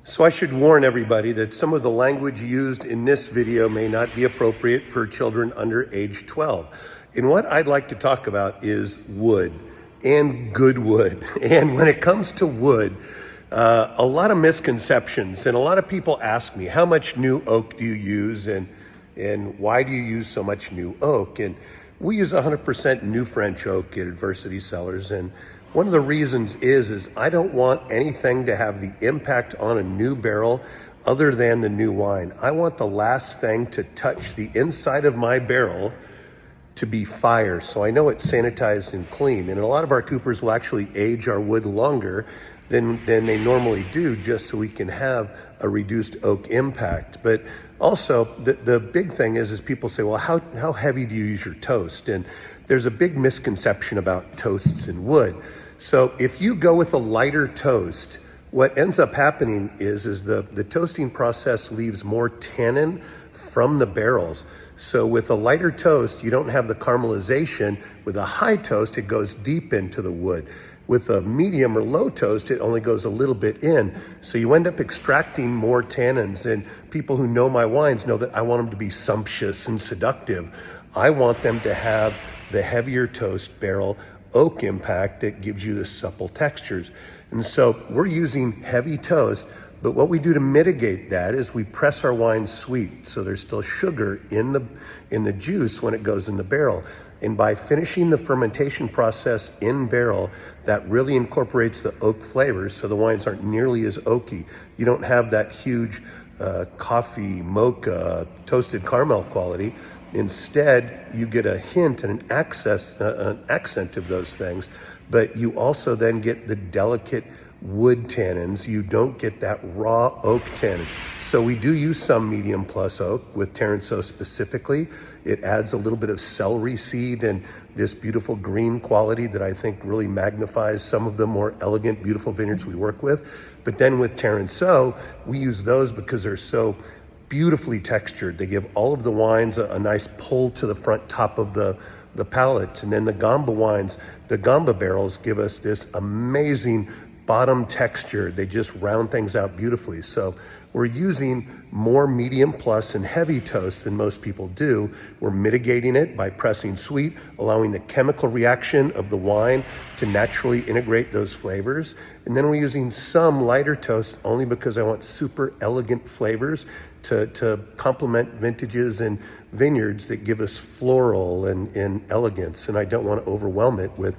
So I should warn everybody that some of the language used in this video may not be appropriate for children under age 12. And what I'd like to talk about is wood, and good wood. And when it comes to wood, a lot of misconceptions, and a lot of people ask me, how much new oak do you use, and why do you use so much new oak? And we use 100% new French oak at Adversity Cellars, and one of the reasons is I don't want anything to have the impact on a new barrel other than the new wine. I want the last thing to touch the inside of my barrel to be fire, so I know it's sanitized and clean. And a lot of our coopers will actually age our wood longer than they normally do, just so we can have a reduced oak impact. But also, the big thing is people say, well, how heavy do you use your toast? And there's a big misconception about toasts and wood. So if you go with a lighter toast, what ends up happening is the toasting process leaves more tannin from the barrels. So with a lighter toast, you don't have the caramelization. With a high toast, it goes deep into the wood. With a medium or low toast, it only goes a little bit in. So you end up extracting more tannins. And people who know my wines know that I want them to be sumptuous and seductive. I want them to have the heavier toast barrel oak impact that gives you the supple textures. And so we're using heavy toast, but what we do to mitigate that is we press our wine sweet. So there's still sugar in the juice when it goes in the barrel. And by finishing the fermentation process in barrel, that really incorporates the oak flavors, so the wines aren't nearly as oaky. You don't have that huge coffee, mocha, toasted caramel quality. Instead, you get a hint and an accent of those things, but you also then get the delicate wood tannins. You don't get that raw oak tannin. So we do use some medium plus oak with Terranceau specifically. It adds a little bit of celery seed and this beautiful green quality that I think really magnifies some of the more elegant, beautiful vineyards we work with. But then with Terranceau, we use those because they're so beautifully textured. They give all of the wines a nice pull to the front top of the palate. And then the Gamba wines, the Gamba barrels give us this amazing bottom texture. They just round things out beautifully. So we're using more medium plus and heavy toast than most people do. We're mitigating it by pressing sweet, allowing the chemical reaction of the wine to naturally integrate those flavors. And then we're using some lighter toast only because I want super elegant flavors to complement vintages and vineyards that give us floral and elegance. And I don't want to overwhelm it with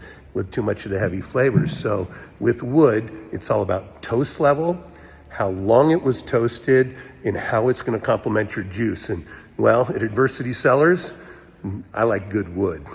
too much of the heavy flavors. So with wood, it's all about toast level, how long it was toasted, and how it's going to complement your juice. And well, at Adversity Cellars, I like good wood.